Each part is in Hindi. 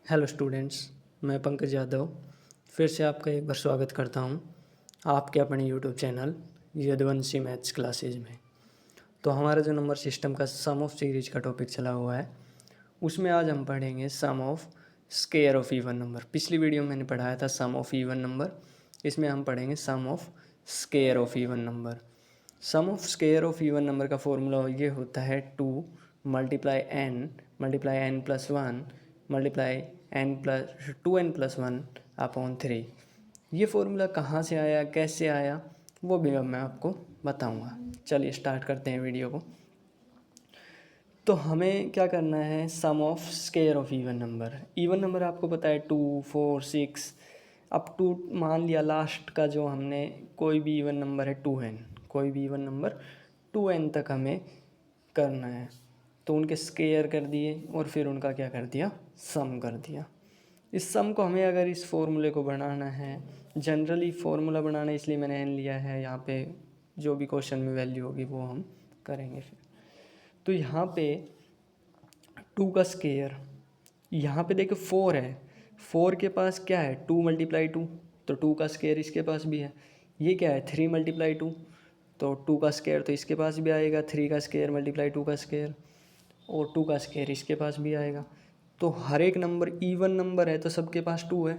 हेलो स्टूडेंट्स, मैं पंकज यादव फिर से आपका एक बार स्वागत करता हूं आपके अपने YouTube channel Yaduvanshi maths classes में। तो हमारा जो नंबर सिस्टम का सम ऑफ सीरीज का टॉपिक चला हुआ है उसमें आज हम पढ़ेंगे sum of square of even number. पिछली वीडियो में मैंने पढ़ाया था सम ऑफ इवन नंबर, इसमें हम पढ़ेंगे sum of square of even number. Sum of square of even number का फॉर्मूला ये होता है 2 multiply n plus 1 multiply n plus 2n+1 upon 3। ये फॉर्मूला कहाँ से आया, कैसे आया, वो भी अब मैं आपको बताऊंगा। चलिए स्टार्ट करते हैं वीडियो को। तो हमें क्या करना है, sum of square of even number. Even number आपको पता है 2, 4, 6 अप टू मान लिया लास्ट का जो हमने कोई भी इवन नंबर है 2n, कोई भी इवन नंबर 2n तक हमें करना है। तो उनके स्क्वायर कर दिए और फिर उनका क्या कर दिया, सम कर दिया। इस सम को हमें अगर इस फॉर्मूले को बनाना है, जनरली फॉर्मूला बनाना है इसलिए मैंने एन लिया है। यहाँ पे जो भी क्वेश्चन में वैल्यू होगी वो हम करेंगे फिर। तो यहाँ पे 2 का स्क्वायर, यहाँ पे देखो 4 है, 4 के पास क्या है 2 × 2, तो 2 का स्क्वायर इसके पास भी है। ये क्या है 3 × 2, तो 2 का स्क्वायर तो इसके पास भी आएगा, 3 का स्क्वायर मल्टीप्लाई 2 का स्क्वायर, और 2 का स्क्वायर इसके पास भी आएगा। तो हर एक नंबर इवन नंबर है तो सबके पास 2 है,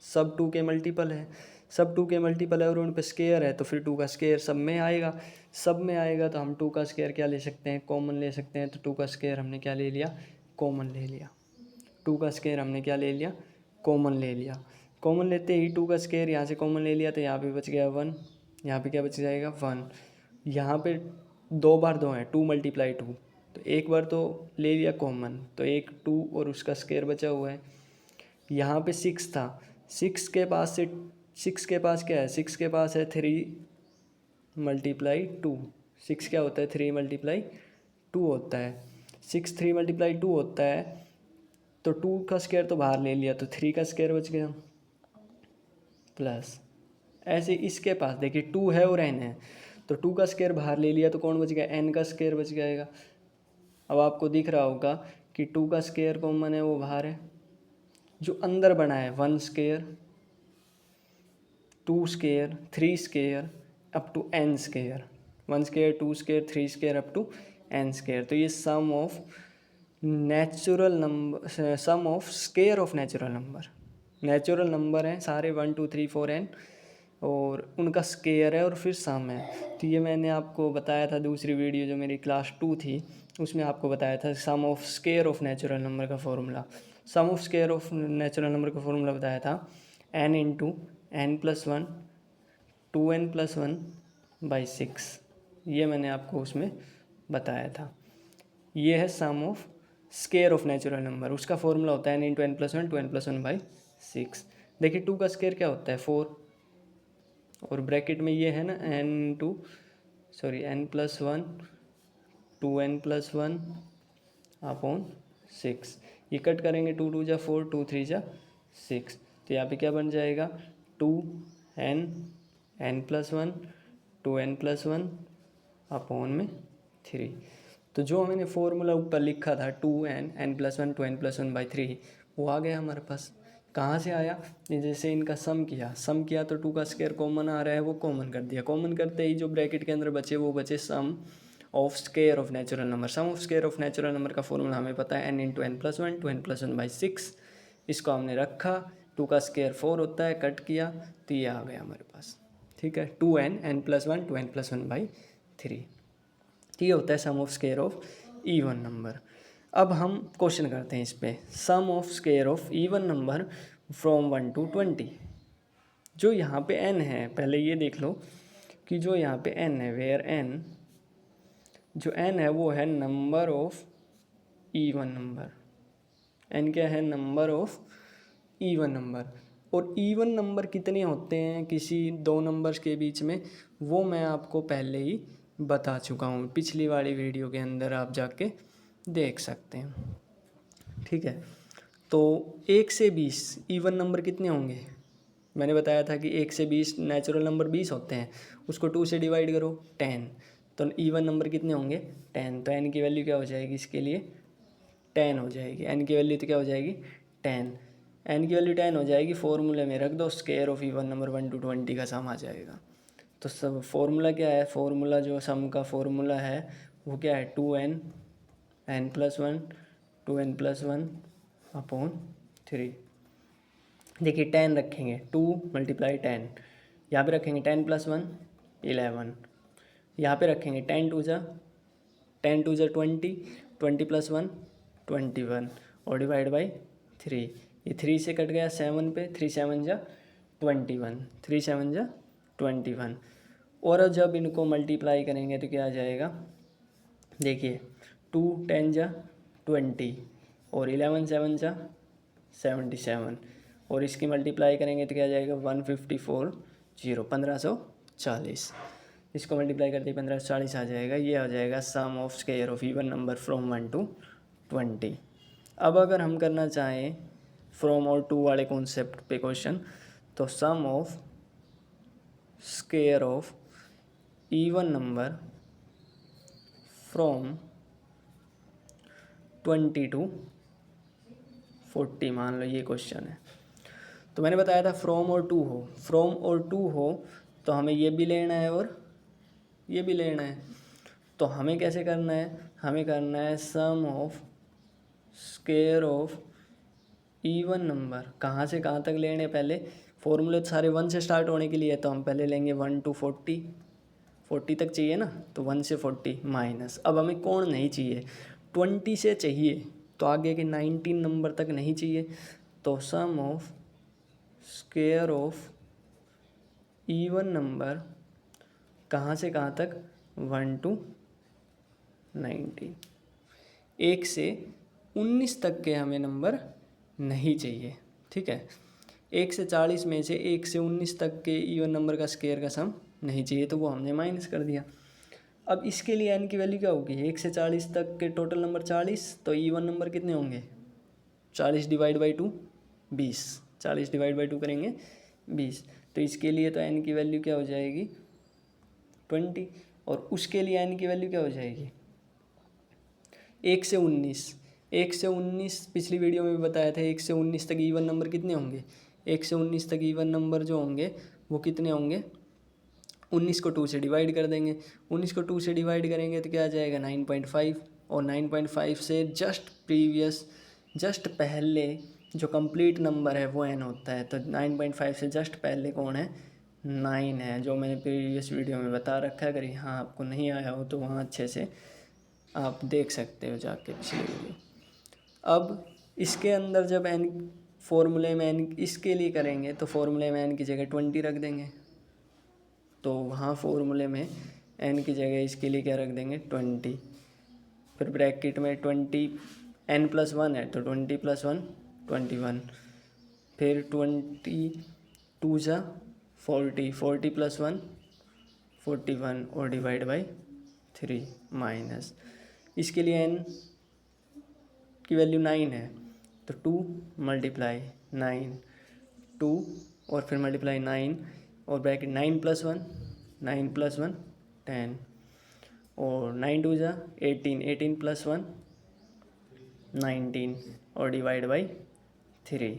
सब 2 के मल्टीपल है, सब 2 के मल्टीपल है और उन पे स्क्वायर है, तो फिर 2 का स्क्वायर सब में आएगा। सब में आएगा तो हम 2 का स्क्वायर क्या ले सकते हैं, कॉमन ले सकते हैं। तो 2 का स्क्वायर हमने क्या ले लिया, कॉमन ले लिया। 2 का स्क्वायर हमने क्या ले लिया, कॉमन ले लिया। कॉमन लेते ही 2 का स्क्वायर यहाँ से कॉमन ले लिया तो यहाँ पे बच गया 1, यहाँ पे क्या बच जाएगा 1। यहाँ पे 2 बार 2 है, 2 × 2, तो एक बार तो ले लिया कॉमन, तो एक 2 और उसका स्क्वायर बचा हुआ है। यहाँ पे 6 था, 6 के पास से 6 के पास क्या है, 6 के पास है 3 × 2। 6 क्या होता है 3 × 2 होता है। 6 3 × 2 होता है, तो 2 का स्क्वायर तो बाहर ले लिया तो 3 का स्क्वायर बच गया प्लस। ऐसे इसके पास देखिए 2 है और n है, तो 2 का स्क्वायर बाहर ले लिया तो कौन बच गया, n का स्क्वायर बच जाएगा। अब आपको दिख रहा होगा कि 2 का स्क्वायर कॉमन है, वो बाहर है। जो अंदर बना है 1 square, 2 square, 3 square up to n square, 1 square, 2 square, 3 square up to n square. तो ये sum of natural number, sum of square of natural number. Natural number हैं सारे 1 2 3 4 n और उनका स्क्वायर है और फिर सम है। तो ये मैंने आपको बताया था दूसरी वीडियो जो मेरी क्लास 2 थी, उसमें आपको बताया था sum of square of natural number का formula. Sum of square of natural number का फॉर्मूला बताया था n × n+1 2n+1/6। ये मैंने आपको उसमें बताया था। ये है sum of square of natural number, उसका फॉर्मूला होता है n × n+1 2n+1/6। देखिए 2 का स्क्वायर क्या होता है 4, और ब्रैकेट में ये है ना n+1 2n+1 अपॉन 6। ये कट करेंगे 2 2 जा 4, 2 3 जा 6, तो यहाँ पे क्या बन जाएगा 2n n+1 2n+1 अपॉन में 3। तो जो मैंने फॉर्मूला ऊपर लिखा था 2n n+1 2n+1/3 वो आ गया हमारे पास। कहाँ से आया, ये जैसे इनका सम किया तो 2 का स्क्वायर कॉमन आ रहा है, वो कॉमन कर दिया। कॉमन करते ही जो ब्रैकेट के अंदर बचे वो बचे sum of square of natural number. Sum of square of natural number का फॉर्मूला हमें पता है n × n+1 2n+1/6। इसको हमने रखा, 2 का स्क्वायर 4 होता है, कट किया तो ये आ गया हमारे पास। ठीक है, 2n n+1 2n+1/3। ये होता है sum of square of even number. अब हम क्वेश्चन करते हैं इस पे, sum of square of even number from 1 to 20। जो यहाँ पे n है, पहले ये देख लो कि जो यहाँ पे n है, वेयर n, जो n है वो है number of even number. n क्या है, नंबर ऑफ इवन नंबर। और इवन नंबर कितने होते हैं किसी दो नंबर्स के बीच में, वो मैं आपको पहले ही बता चुका हूँ, पिछली वाली वीडियो के अंदर आप जाके देख सकते हैं। ठीक है, तो 1 से 20 इवन नंबर कितने होंगे, मैंने बताया था कि 1 से 20 नेचुरल नंबर 20 होते हैं, उसको 2 से डिवाइड करो 10, तो इवन नंबर कितने होंगे 10। तो n की वैल्यू क्या हो जाएगी इसके लिए 10 हो जाएगी, n की वैल्यू तो क्या हो जाएगी 10, एन की वैल्यू 10 हो जाएगी, फॉर्मूले में रख दो, square of even number 1 to 20 का सम आ जाएगा। तो सब फॉर्मूला क्या है, फॉर्मूला जो सम का फॉर्मूला है वो क्या है, 2n n+1 2n+1 अपॉन 3। देखिए 10 रखेंगे, 2 × 10, यहाँ पे रखेंगे 10+1 11, यहाँ पे रखेंगे 10 2 ज़ा 20, 20+1 21 और डिवाइड बाई 3। ये 3 से कट गया 7 पे, 3 7 ज़ा 21, 3 7 ज़ा 21। और जब इनको मल्टीप्लाई करेंगे तो क्या आ जाएगा, देखिए 2 10 ज़ा 20 और 11 7 ज़ा 77 और इसकी मल्टीप्लाई करेंगे तो क्या आ जाएगा 154 0 1540। इसको मल्टीप्लाई करते 1540 आ जाएगा। ये आ जाएगा sum of square of even number from 1 to 20। अब अगर हम करना चाहें फ्रॉम और टू वाले कॉन्सेप्ट पे क्वेश्चन, तो sum of square of even number from 20 to 40 मान लो ये क्वेश्चन है। तो मैंने बताया था फ्रॉम और टू हो तो हमें ये भी लेना है और ये भी लेना है। तो हमें कैसे करना है, हमें करना है sum of square of even number. कहाँ से कहाँ तक लेने, पहले फॉर्मूले सारे 1 से स्टार्ट होने के लिए है, तो हम पहले लेंगे 1 to 40 तक चाहिए ना, तो 1 से 40 माइनस। अब हमें कौन नहीं चाहिए, 20 से चाहिए, तो आगे के 19 नंबर तक नहीं चाहिए। तो sum of square of even number कहाँ से कहाँ तक, 1 to 19, 1 से 19 तक के हमें नंबर नहीं चाहिए, ठीक है। 1 से 40 में से 1 से 19 तक के इवन नंबर का स्क्वायर का सम नहीं चाहिए, तो वो हमने माइनस कर दिया। अब इसके लिए एन की वैल्यू क्या होगी, 1 से 40 तक के टोटल नंबर 40, तो इवन नंबर कितने होंगे, 40 डिवाइड बाई 2 20, 40 डिवाइड बाई 2 करेंगे 20। तो इसके लिए तो एन की वैल्यू क्या हो जाएगी 20, और उसके लिए एन की वैल्यू क्या हो जाएगी 1 से 19। 1 से 19 पिछली वीडियो में भी बताया था, 1 से 19 तक इवन नंबर कितने होंगे, 1 से 19 तक इवन नंबर जो होंगे वो कितने होंगे, 19 को 2 से डिवाइड कर देंगे, 19 को 2 से डिवाइड करेंगे तो क्या आ जाएगा 9.5, और 9.5 से जस्ट पहले जो कंप्लीट नंबर है वो n होता है। तो 9.5 से जस्ट पहले कौन है, 9 है, जो मैंने प्रीवियस वीडियो में बता रखा है। अगर यहाँ आपको नहीं आया हो तो वहाँ अच्छे से आप देख सकते हो जाके पिछले वीडियो। अब इसके अंदर जब n फॉर्मूले में n इसके लिए करेंगे तो फॉर्मूले में n की जगह 20 रख देंगे, तो वहाँ फॉर्मूले में n की जगह इसके लिए क्या रख देंगे 20, फिर ब्रैकेट में 20 n+1 है तो 20+1 21, फिर 20 2 ज़ा 40, 40+1 41 और डिवाइड बाई 3 माइनस। इसके लिए n की वैल्यू 9 है, तो 2 × 9 2 और फिर मल्टीप्लाई 9 और ब्रैकेट 9+1 10 और 9 2 ज़ा 18, 18+1 19 और डिवाइड बाई 3।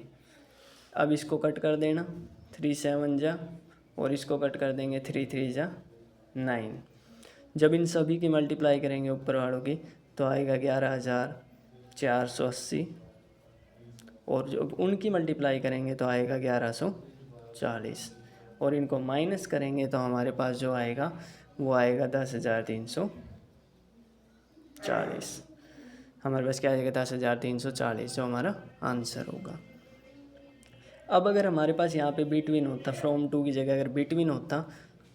अब इसको कट कर देना, 3 7 ज़ा और इसको कट कर देंगे 3 3 ज़ा 9। जब इन सभी की मल्टीप्लाई करेंगे ऊपर वालों की तो आएगा 11,480, और जब उनकी मल्टीप्लाई करेंगे तो आएगा 1140, और इनको माइनस करेंगे तो हमारे पास जो आएगा वो आएगा 10,340। हमारे पास क्या आएगा 10,340, जो हमारा आंसर होगा। अब अगर हमारे पास यहाँ पे बिटवीन होता, फ्रॉम टू की जगह अगर बिटवीन होता,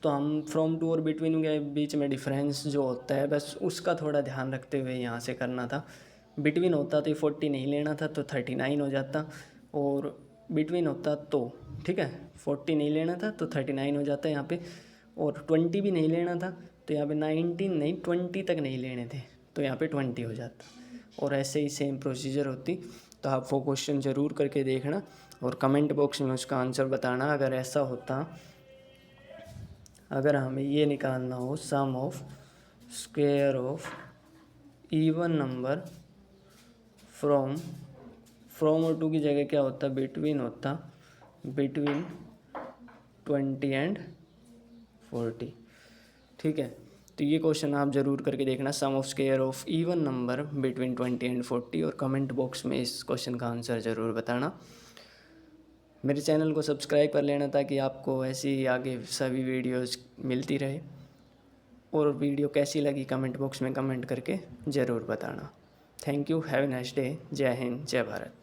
तो हम फ्रॉम टू और बिटवीन के बीच में डिफरेंस जो होता है बस उसका थोड़ा ध्यान रखते हुए यहाँ से करना था। बिटवीन होता तो 40 नहीं लेना था तो 39 हो जाता, और बिटवीन होता तो ठीक है 40 नहीं लेना था तो 39 हो जाता यहाँ पे, और 20 भी नहीं लेना था तो यहाँ पे 19 नहीं 20 तक नहीं लेने थे तो यहाँ पे 20 हो जाता, और ऐसे ही सेम प्रोसीजर होती। तो आप वो क्वेश्चन ज़रूर करके देखना और कमेंट बॉक्स में उसका आंसर बताना। अगर ऐसा होता, अगर हमें ये निकालना हो sum of square of even number from और टू की जगह क्या होता, बिटवीन होता, बिटवीन 20 एंड 40। ठीक है, तो ये क्वेश्चन आप ज़रूर करके देखना, sum of square of even number between 20 and 40, और कमेंट बॉक्स में इस क्वेश्चन का आंसर ज़रूर बताना। मेरे चैनल को सब्सक्राइब कर लेना ताकि आपको ऐसी आगे सभी वीडियोस मिलती रहे, और वीडियो कैसी लगी कमेंट बॉक्स में कमेंट करके ज़रूर बताना। Thank you, have a nice day, जय हिंद, जय भारत।